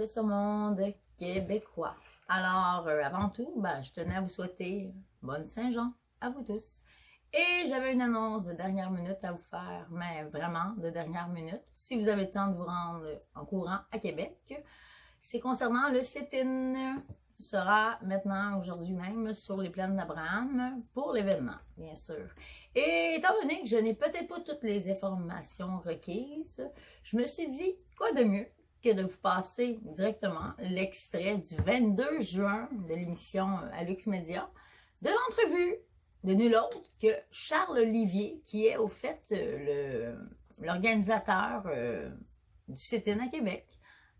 de ce monde québécois. Alors, avant tout, je tenais à vous souhaiter bonne Saint-Jean à vous tous. Et j'avais une annonce de dernière minute à vous faire, mais vraiment de dernière minute. Si vous avez le temps de vous rendre en courant à Québec, c'est concernant le sit-in sera maintenant, aujourd'hui même, sur les plaines d'Abraham pour l'événement, bien sûr. Et étant donné que je n'ai peut-être pas toutes les informations requises, je me suis dit, quoi de mieux que de vous passer directement l'extrait du 22 juin de l'émission Alux Média, de l'entrevue de nul autre que Charles Olivier, qui est au fait l'organisateur du sit-in à Québec.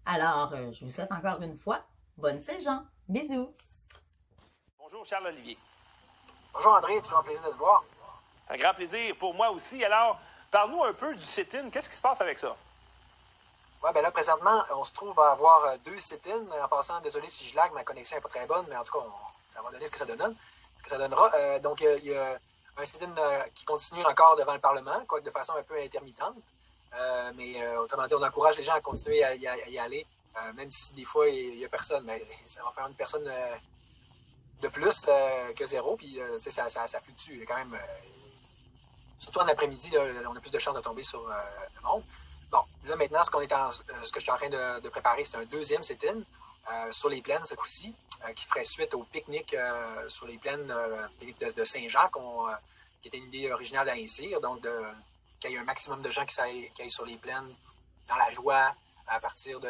Alors, je vous souhaite encore une fois bonne Saint-Jean. Bisous. Bonjour Charles Olivier. Bonjour André, toujours un plaisir de te voir. Un grand plaisir pour moi aussi. Alors, parle-nous un peu du sit-in. Qu'est-ce qui se passe avec ça? Oui, là, présentement, on se trouve à avoir 2 sit-in. En passant, désolé si je lag, ma connexion n'est pas très bonne, mais en tout cas, ça va donner ce que ça donne. Ce que ça donnera. Donc, il y a un sit-in qui continue encore devant le Parlement, quoique de façon un peu intermittente. Mais autrement dit, on encourage les gens à continuer à y aller, même si des fois, il n'y a personne. Mais ça va faire une personne de plus que zéro, puis ça fluctue quand même. Surtout en après-midi, là, on a plus de chances de tomber sur le monde. Bon, là maintenant, ce que je suis en train de préparer, c'est un deuxième sit-in sur les plaines ce coup-ci, qui ferait suite au pique-nique sur les plaines pique-nique de Saint-Jacques, qui était une idée originale d'Alain Cyr, donc qu'il y ait un maximum de gens qui aillent sur les plaines dans la joie à partir du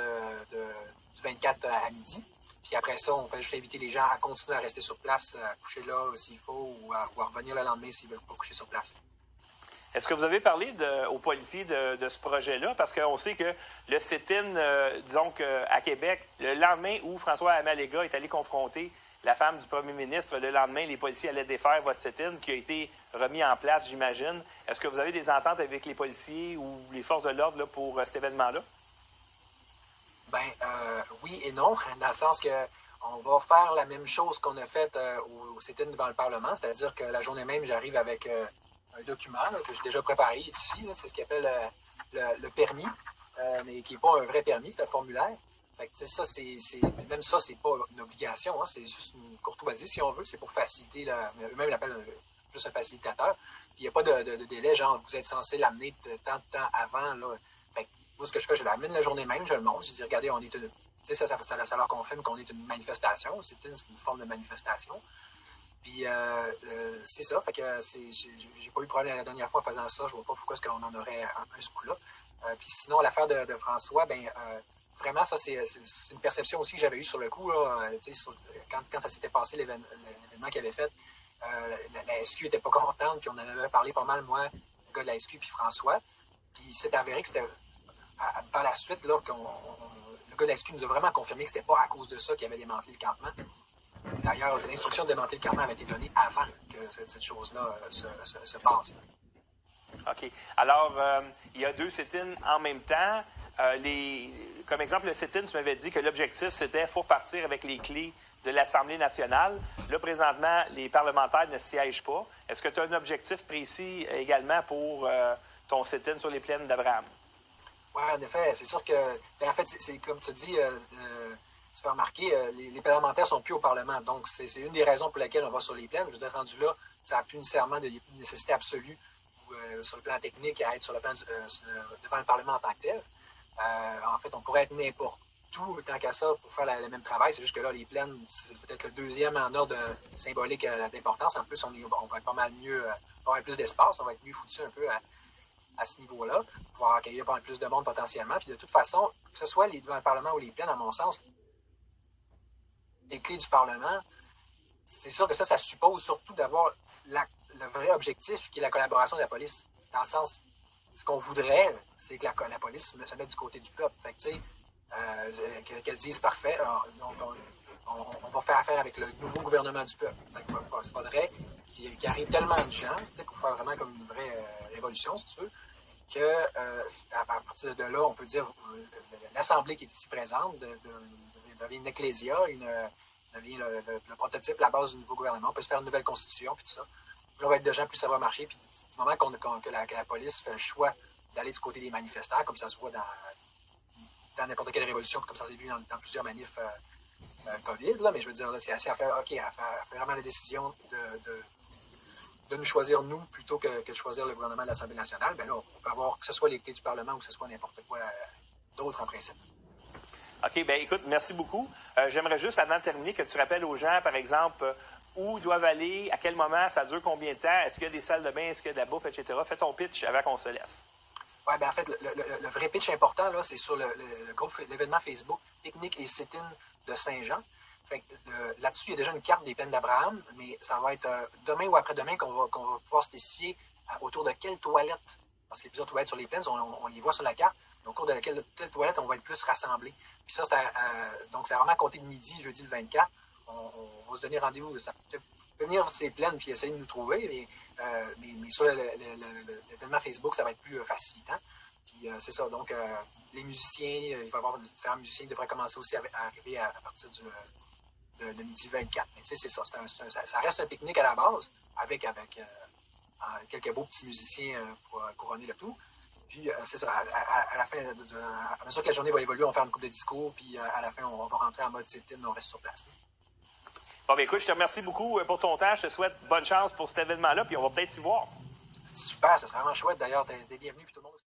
24 à midi. Puis après ça, on fait juste inviter les gens à continuer à rester sur place, à coucher là s'il faut, ou à revenir le lendemain s'ils ne veulent pas coucher sur place. Est-ce que vous avez parlé aux policiers de ce projet-là? Parce qu'on sait que le sit-in, disons à Québec, le lendemain où François Amalega est allé confronter la femme du premier ministre, le lendemain, les policiers allaient défaire votre sit-in qui a été remis en place, j'imagine. Est-ce que vous avez des ententes avec les policiers ou les forces de l'ordre là, pour cet événement-là? Oui et non, dans le sens que on va faire la même chose qu'on a fait au sit-in devant le Parlement, c'est-à-dire que la journée même, j'arrive avec un document là, que j'ai déjà préparé ici, là, c'est ce qu'on appelle le permis, mais qui n'est pas un vrai permis, c'est un formulaire. Fait que, même ça, c'est pas une obligation, hein, c'est juste une courtoisie, si on veut, c'est pour faciliter, eux-mêmes l'appellent plus un facilitateur. Puis il n'y a pas de délai, genre, vous êtes censé l'amener tant de temps avant, là. Fait que, moi, ce que je fais, je l'amène la journée même, je le montre, je dis, regardez, on est une... Tu sais, ça leur confirme qu'on est une manifestation, c'est une forme de manifestation. Puis, c'est ça, fait que j'ai pas eu de problème la dernière fois en faisant ça, je vois pas pourquoi est-ce qu'on en aurait un ce coup-là. Puis sinon, l'affaire de François, vraiment, ça, c'est une perception aussi que j'avais eue sur le coup, là, quand ça s'était passé, l'événement qu'il avait fait, la SQ n'était pas contente, puis on en avait parlé pas mal, moi, le gars de la SQ, puis François. Puis c'est avéré que c'était par la suite, là, le gars de la SQ nous a vraiment confirmé que c'était pas à cause de ça qu'il avait démantelé le campement. D'ailleurs, l'instruction de démanteler le campement avait été donnée avant que cette chose-là se passe. OK. Alors, il y a 2 sit-ins en même temps. Comme exemple, le sit-in, tu m'avais dit que l'objectif, c'était faut repartir avec les clés de l'Assemblée nationale. Là, présentement, les parlementaires ne siègent pas. Est-ce que tu as un objectif précis également pour ton sit-in sur les plaines d'Abraham? Oui, en effet. C'est sûr que, en fait, c'est comme tu dis, tu fais remarquer, les parlementaires ne sont plus au Parlement. Donc, c'est une des raisons pour lesquelles on va sur les plaines. Je veux dire, rendu là, ça n'a plus nécessairement de nécessité absolue sur le plan technique à être sur le plan devant le Parlement en tant que tel. En fait, on pourrait être n'importe où tant qu'à ça pour faire le même travail. C'est juste que là, les plaines, c'est peut-être le deuxième en ordre symbolique d'importance. En plus, on va être pas mal mieux, on va avoir plus d'espace, on va être mieux foutu un peu à ce niveau-là, pouvoir accueillir pas mal plus de monde potentiellement. Puis de toute façon, que ce soit devant le Parlement ou les plaines, à mon sens, les clés du Parlement, c'est sûr que ça suppose surtout d'avoir le vrai objectif qui est la collaboration de la police. Dans le sens, ce qu'on voudrait, c'est que la police se mette du côté du peuple. Fait que, tu sais, qu'elle dise parfait, donc on va faire affaire avec le nouveau gouvernement du peuple. Fait qu'il faudrait qu'il arrive tellement de gens, tu sais, pour faire vraiment comme une vraie révolution, si tu veux, qu'à partir de là, on peut dire l'Assemblée qui est ici présente devient une ecclésia, devient le prototype, la base du nouveau gouvernement. On peut se faire une nouvelle constitution, puis tout ça. Puis là, on va être de gens, plus ça va marcher. Puis du moment que la police fait le choix d'aller du côté des manifestants, comme ça se voit dans n'importe quelle révolution, comme ça s'est vu dans plusieurs manifs COVID, là, mais je veux dire, là, c'est assez à faire, OK, à faire vraiment la décision de nous choisir nous plutôt que de choisir le gouvernement de l'Assemblée nationale. Bien là, on peut avoir que ce soit les clés du Parlement ou que ce soit n'importe quoi d'autre en principe. OK, bien écoute, merci beaucoup. J'aimerais juste, avant de terminer, que tu rappelles aux gens, par exemple, où ils doivent aller, à quel moment, ça dure combien de temps, est-ce qu'il y a des salles de bain, est-ce qu'il y a de la bouffe, etc. Fais ton pitch avant qu'on se laisse. Oui, bien en fait, le vrai pitch important, là, c'est sur l'événement Facebook Pique-nique et sit-in de Saint-Jean. Fait que, là-dessus, il y a déjà une carte des plaines d'Abraham, mais ça va être demain ou après-demain qu'on va pouvoir spécifier autour de quelle toilette, parce qu'il y a plusieurs toilettes sur les plaines, on les voit sur la carte, mais au cours de quelle toilette on va être plus rassemblés. Puis ça, donc c'est vraiment à compter de midi, jeudi le 24. On va se donner rendez-vous. Ça peut venir sur ces plaines puis essayer de nous trouver, mais sur l'événement Facebook, ça va être plus facilitant. Puis c'est ça, donc les musiciens, il va y avoir différents musiciens qui devraient commencer aussi à arriver à partir de midi 24. Mais tu sais, c'est ça, ça reste un pique-nique à la base, avec quelques beaux petits musiciens pour couronner le tout. Puis c'est ça, à la fin, à mesure que la journée va évoluer, on va faire une couple de discours, puis à la fin, on va rentrer en mode sit-in, on reste sur place. Bon, bien écoute, je te remercie beaucoup pour ton temps. Je te souhaite bonne chance pour cet événement-là, puis on va peut-être s'y voir. C'est super, ça serait vraiment chouette. D'ailleurs, t'es bienvenu, puis tout le monde aussi.